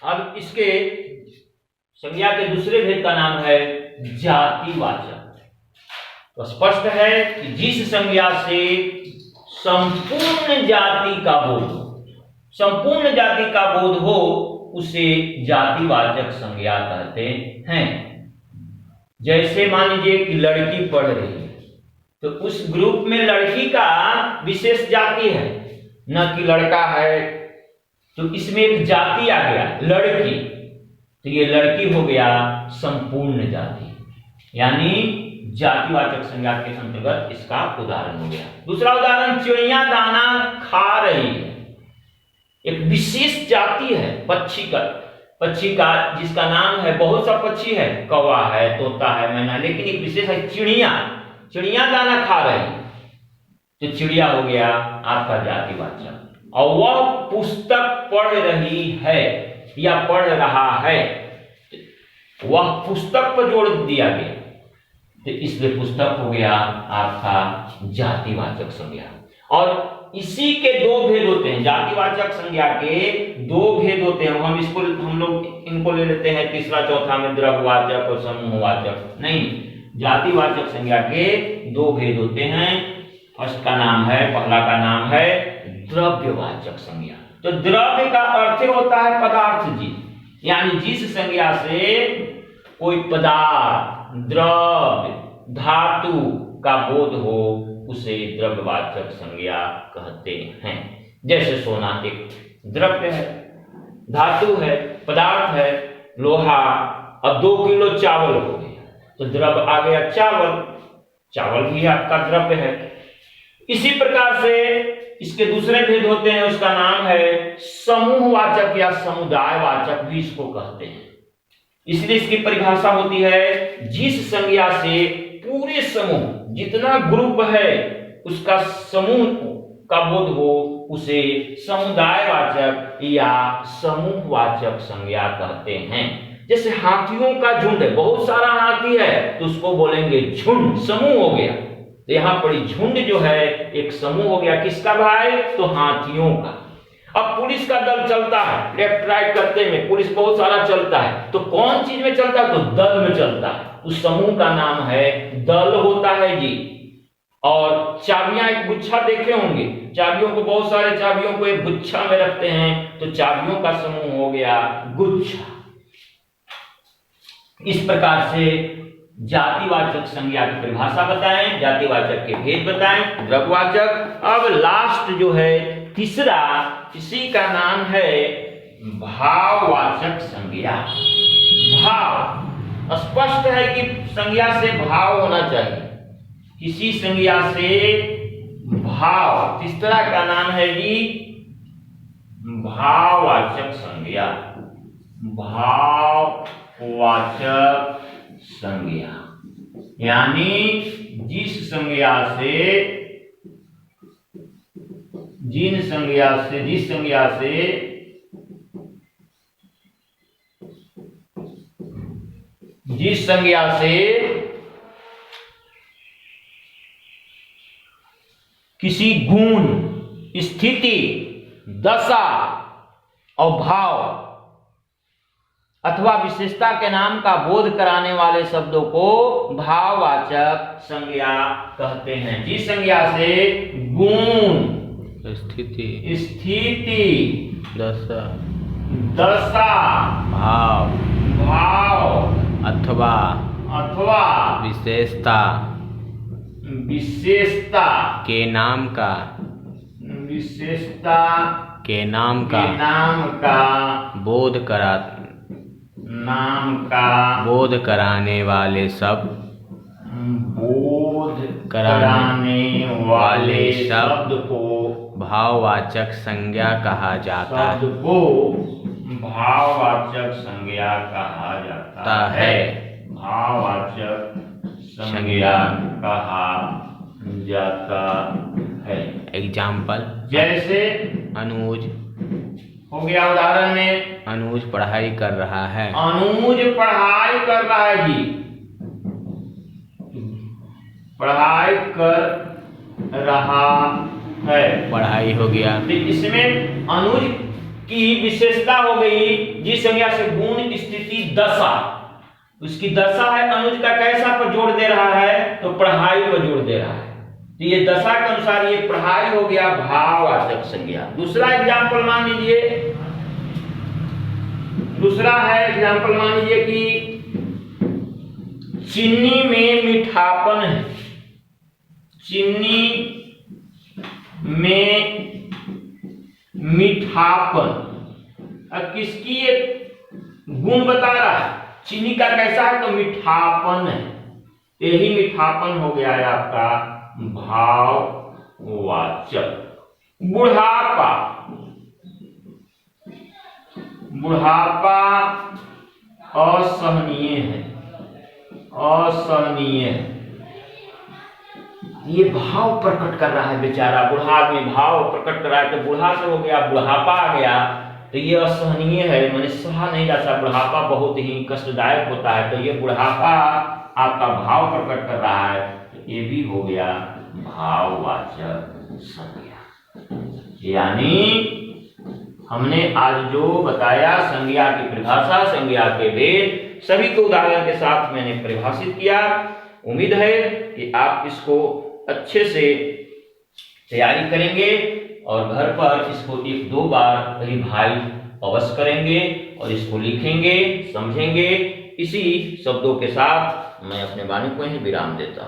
अब इसके संज्ञा के दूसरे भेद का नाम है जातिवाचक। तो स्पष्ट है कि जिस संज्ञा से संपूर्ण जाति का बोध हो, संपूर्ण जाति का बोध हो, उसे जातिवाचक संज्ञा कहते हैं। जैसे मान लीजिए कि लड़की पढ़ रही है, तो उस ग्रुप में लड़की का विशेष जाति है, न कि लड़का है, तो इसमें एक जाति आ गया लड़की, तो ये लड़की हो गया संपूर्ण जाति, यानी जातिवाचक संज्ञा के अंतर्गत इसका उदाहरण हो गया। दूसरा उदाहरण, चिड़िया दाना खा रही है, एक विशेष जाति है पक्षी का जिसका नाम है, बहुत सा पक्षी है, कौवा है, तोता है, मैना, लेकिन एक विशेष है चिड़िया दाना खा रही है, तो चिड़िया हो गया आपका जातिवाचक। और वह पुस्तक पढ़ रही है या पढ़ रहा है, वह पुस्तक पर जोड़ दिया गया, तो इसलिए पुस्तक हो गया आपका जातिवाचक संज्ञा। और इसी के दो भेद होते हैं, जातिवाचक संज्ञा के दो भेद होते हैं। हम लोग इनको ले लेते हैं तीसरा चौथा में, द्रव्यवाचक और समूहवाचक। नहीं, जातिवाचक संज्ञा के दो भेद होते हैं। फर्स्ट का नाम है, पहला का नाम है द्रव्यवाचक संज्ञा। तो द्रव्य का अर्थ होता है पदार्थ जी, यानी जिस संज्ञा से कोई पदार्थ, द्रव्य, धातु का बोध हो, उसे द्रव्यवाचक संज्ञा कहते हैं। जैसे सोना एक द्रव्य है, धातु है, पदार्थ है, लोहा। अब 2 किलो चावल हो गया, तो द्रव्य आ गया चावल भी आपका द्रव्य है। इसी प्रकार से इसके दूसरे भेद होते हैं, उसका नाम है समूहवाचक या समुदायवाचक भी इसको कहते हैं। इसलिए इसकी परिभाषा होती है, जिस संज्ञा से पूरे समूह, जितना ग्रुप है उसका समूह का बोध हो, उसे समुदायवाचक या समूहवाचक संज्ञा कहते हैं। जैसे हाथियों का झुंड है, बहुत सारा हाथी है, तो उसको बोलेंगे झुंड, समूह हो गया। तो यहां पर झुंड जो है एक समूह हो गया, किसका भाई? तो हाथियों का। अब पुलिस का दल चलता है, लेफ्ट राइट करते में पुलिस बहुत सारा चलता है, तो कौन चीज में चलता है? तो दल में चलता है, उस समूह का नाम है दल होता है जी। और चाबियां एक गुच्छा देखे होंगे, चाबियों को, बहुत सारे चाबियों को एक गुच्छा में रखते हैं, तो चाबियों का समूह हो गया गुच्छा। इस प्रकार से जातिवाचक संज्ञा की परिभाषा बताएं, जातिवाचक के भेद बताएं, द्रव्यवाचक। अब लास्ट जो है तीसरा, इसी का नाम है भाववाचक संज्ञा। भाव, स्पष्ट है कि संज्ञा से भाव होना चाहिए, किसी संज्ञा से भाव। तीसरा का नाम है जी भाववाचक संज्ञा, भाववाचक संज्ञा, यानी जिस संज्ञा से किसी गुण, स्थिति, दशा और भाव अथवा विशेषता के नाम का बोध कराने वाले शब्दों को भाववाचक संज्ञा कहते हैं। जिस संज्ञा से गुण, स्थिति, दशा, भाव अथवा विशेषता के नाम का बोध कराने वाले शब्द को भाववाचक संज्ञा कहा जाता है। भाववाचक संज्ञा कहा जाता है। एग्जाम्पल, जैसे अनुज हो गया, उदाहरण में अनुज पढ़ाई कर रहा है, अनुज पढ़ाई कर रहा है जी, पढ़ाई कर रहा है, पढ़ाई हो गया। तो इसमें अनुज की विशेषता हो गई जिस संज्ञा से गुण, स्थिति, दशा, उसकी दशा है अनुज का कैसा पर जोड़ दे रहा है, तो पढ़ाई पर जोड़ दे रहा है। तो ये दशा के अनुसार ये पढ़ाई हो गया भाववाचक संज्ञा। दूसरा एग्जाम्पल मान लीजिए, दूसरा है एग्जाम्पल मान लीजिए कि चीनी में मीठापन है, चीनी में मीठापन। अब किसकी ये गुण बता रहा है, चीनी का कैसा है, तो मीठापन है। यही मीठापन हो गया है आपका भाववाचक। बुढ़ापा, बुढ़ापा असहनीय है, असहनीय है। ये भाव प्रकट कर रहा है बेचारा, बुढ़ा में भाव प्रकट कर रहा है। तो बूढ़ा से हो गया बुढ़ापा आ गया, तो ये असहनीय है, मैंने सहा नहीं जा सकता। बुढ़ापा बहुत ही कष्टदायक होता है, तो ये बुढ़ापा आपका भाव प्रकट कर रहा है, तो ये भी हो गया भाववाचक संज्ञा। यानी हमने आज जो बताया संज्ञा की परिभाषा, संज्ञा के भेद, सभी को उदाहरण के साथ मैंने परिभाषित किया। उम्मीद है कि आप इसको अच्छे से तैयारी करेंगे और घर पर इसको 1-2 बार रिवाइज अवश्य करेंगे और इसको लिखेंगे, समझेंगे। इसी शब्दों के साथ मैं अपने वाणी को ही विराम देता हूं।